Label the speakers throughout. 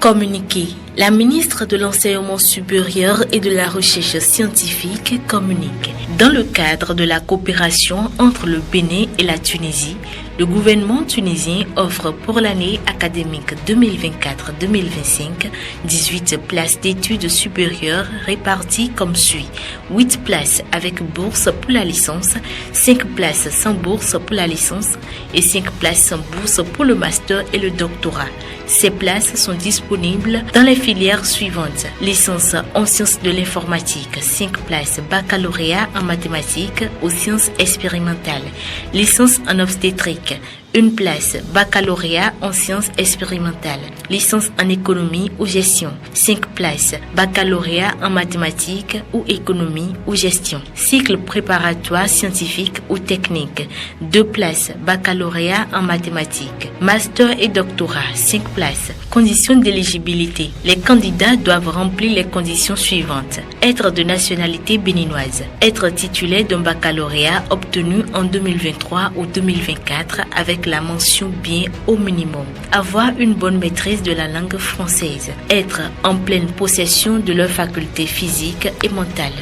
Speaker 1: Communiqué. La ministre de l'Enseignement supérieur et de la Recherche scientifique communique. Dans le cadre de la coopération entre le Bénin et la Tunisie, le gouvernement tunisien offre pour l'année académique 2024-2025 18 places d'études supérieures réparties comme suit. 8 places avec bourse pour la licence, 5 places sans bourse pour la licence et 5 places sans bourse pour le master et le doctorat. Ces places sont disponibles dans les filières suivantes. Licence en sciences de l'informatique, 5 places. Baccalauréat en mathématiques aux sciences expérimentales. Licence en obstétrique, 1 place. Baccalauréat en sciences expérimentales. Licence en économie ou gestion, 5 places. Baccalauréat en mathématiques ou économie ou gestion. Cycle préparatoire scientifique ou technique, 2 places. Baccalauréat en mathématiques. Master et doctorat, 5 places. Conditions d'éligibilité. Les candidats doivent remplir les conditions suivantes. Être de nationalité béninoise. Être titulaire d'un baccalauréat obtenu en 2023 ou 2024 avec la mention bien au minimum. Avoir une bonne maîtrise de la langue française. Être en pleine possession de leurs facultés physiques et mentales.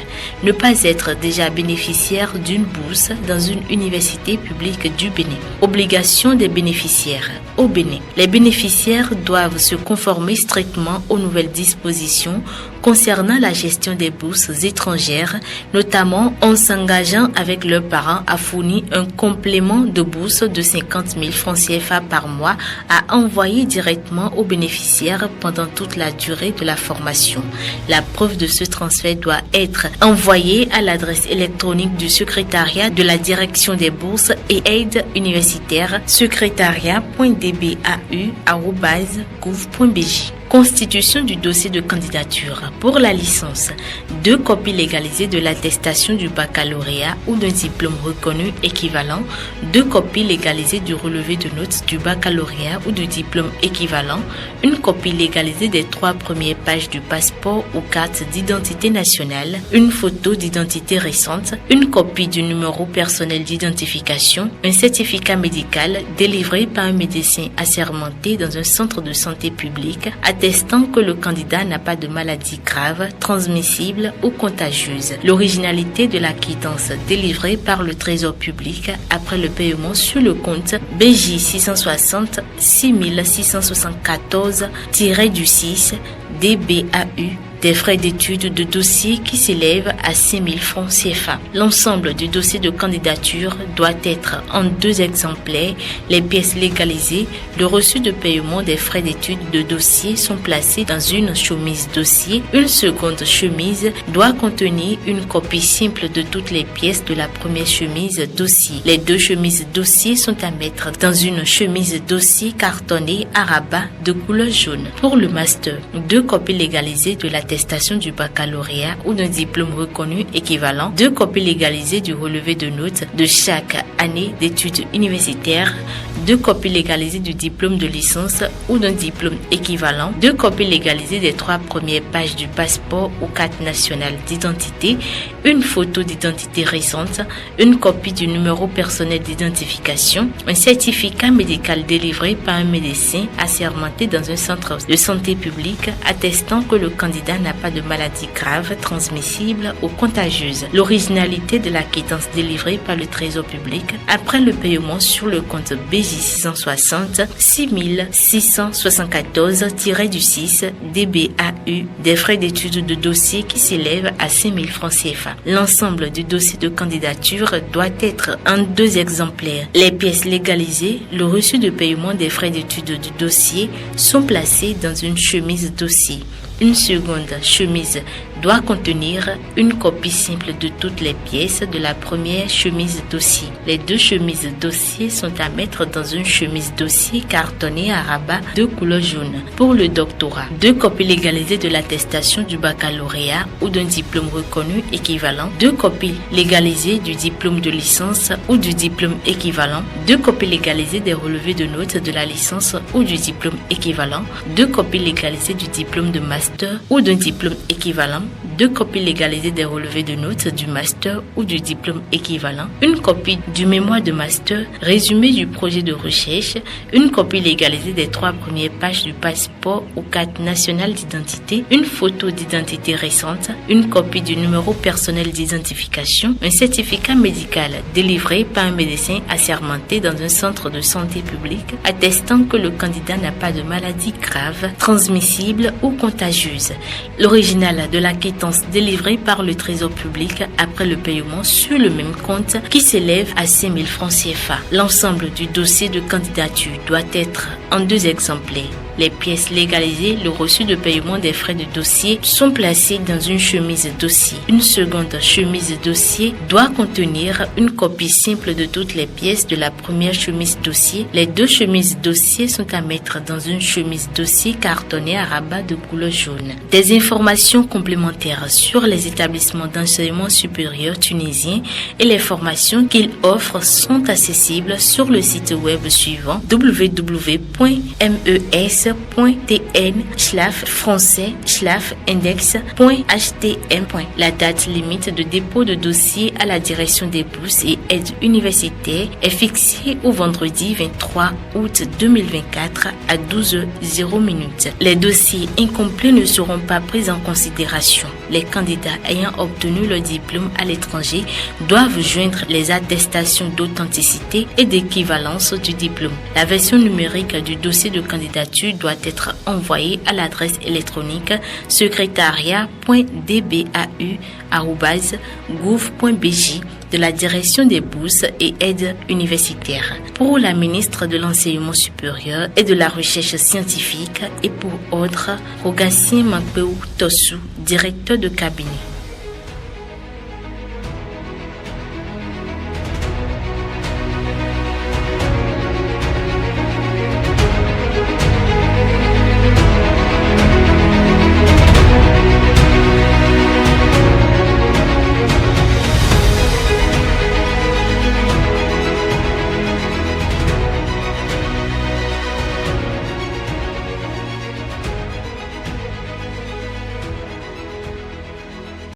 Speaker 1: Ne pas être déjà bénéficiaire d'une bourse dans une université publique du Bénin. Obligation des bénéficiaires. Au Bénin, les bénéficiaires doivent se conformer strictement aux nouvelles dispositions concernant la gestion des bourses étrangères, notamment en s'engageant avec leurs parents à fournir un complément de bourse de 50 000 francs CFA par mois à envoyer directement aux bénéficiaires pendant toute la durée de la formation. La preuve de ce transfert doit être envoyée à l'adresse électronique du secrétariat de la direction des bourses et aides universitaires secrétariat.dbau@gouv.bj. Constitution du dossier de candidature. Pour la licence, 2 copies légalisées de l'attestation du baccalauréat ou d'un diplôme reconnu équivalent, 2 copies légalisées du relevé de notes du baccalauréat ou du diplôme équivalent, une copie légalisée des 3 premières pages du passeport ou carte d'identité nationale, une photo d'identité récente, une copie du numéro personnel d'identification, un certificat médical délivré par un médecin assermenté dans un centre de santé publique attestant que le candidat n'a pas de maladie grave, transmissible ou contagieuse. L'originalité de la quittance délivrée par le Trésor public après le paiement sur le compte BJ 660 6674-6 DBAU des frais d'études de dossier qui s'élèvent à 6 000 francs CFA. L'ensemble du dossier de candidature doit être en 2 exemplaires. Les pièces légalisées, le reçu de paiement des frais d'études de dossier sont placés dans une chemise dossier. Une seconde chemise doit contenir une copie simple de toutes les pièces de la première chemise dossier. Les 2 chemises dossier sont à mettre dans une chemise dossier cartonnée à rabat de couleur jaune. Pour le master, 2 copies légalisées de l'attestation du baccalauréat ou d'un diplôme reconnu équivalent, 2 copies légalisées du relevé de notes de chaque année d'études universitaires, 2 copies légalisées du diplôme de licence ou d'un diplôme équivalent, 2 copies légalisées des 3 premières pages du passeport ou carte nationale d'identité, une photo d'identité récente, une copie du numéro personnel d'identification, un certificat médical délivré par un médecin assermenté dans un centre de santé publique attestant que le candidat n'a pas de maladie grave, transmissible ou contagieuse. L'originalité de la quittance délivrée par le Trésor public après le paiement sur le compte BJ 660 6674-6 DBAU des frais d'études de dossier qui s'élèvent à 6 000 francs CFA. L'ensemble du dossier de candidature doit être en 2 exemplaires. Les pièces légalisées, le reçu de paiement des frais d'études du dossier sont placés dans une chemise dossier. Une seconde chemise doit contenir une copie simple de toutes les pièces de la première chemise dossier. Les 2 chemises dossier sont à mettre dans une chemise dossier cartonnée à rabat de couleur jaune. Pour le doctorat, 2 copies légalisées de l'attestation du baccalauréat ou d'un diplôme reconnu équivalent, 2 copies légalisées du diplôme de licence ou du diplôme équivalent, 2 copies légalisées des relevés de notes de la licence ou du diplôme équivalent, 2 copies légalisées du diplôme de master master ou d'un diplôme équivalent, 2 copies légalisées des relevés de notes du master ou du diplôme équivalent, une copie du mémoire de master, résumé du projet de recherche, une copie légalisée des 3 premières pages du passeport ou carte nationale d'identité, une photo d'identité récente, une copie du numéro personnel d'identification, un certificat médical délivré par un médecin assermenté dans un centre de santé publique attestant que le candidat n'a pas de maladie grave, transmissible ou contagieuse, l'original de la quittance délivrée par le Trésor public après le paiement sur le même compte qui s'élève à 5 000 francs CFA. L'ensemble du dossier de candidature doit être en 2 exemplaires. Les pièces légalisées, le reçu de paiement des frais de dossier sont placés dans une chemise dossier. Une seconde chemise dossier doit contenir une copie simple de toutes les pièces de la première chemise dossier. Les 2 chemises dossier sont à mettre dans une chemise dossier cartonnée à rabat de couleur jaune. Des informations complémentaires sur les établissements d'enseignement supérieur tunisiens et les formations qu'ils offrent sont accessibles sur le site web suivant www.mes.tn/français/index.htm. La date limite de dépôt de dossier à la direction des bourses et aides universitaires est fixée au vendredi 23 août 2024 à 12h00. Les dossiers incomplets ne seront pas pris en considération. Les candidats ayant obtenu le diplôme à l'étranger doivent joindre les attestations d'authenticité et d'équivalence du diplôme. La version numérique du dossier de candidature doit être envoyée à l'adresse électronique secrétariat.dbau@gouv.bj de la direction des bourses et aides universitaires. Pour la ministre de l'Enseignement supérieur et de la Recherche scientifique et pour autres, Rogatien Makpeou Tossou, directeur de cabinet.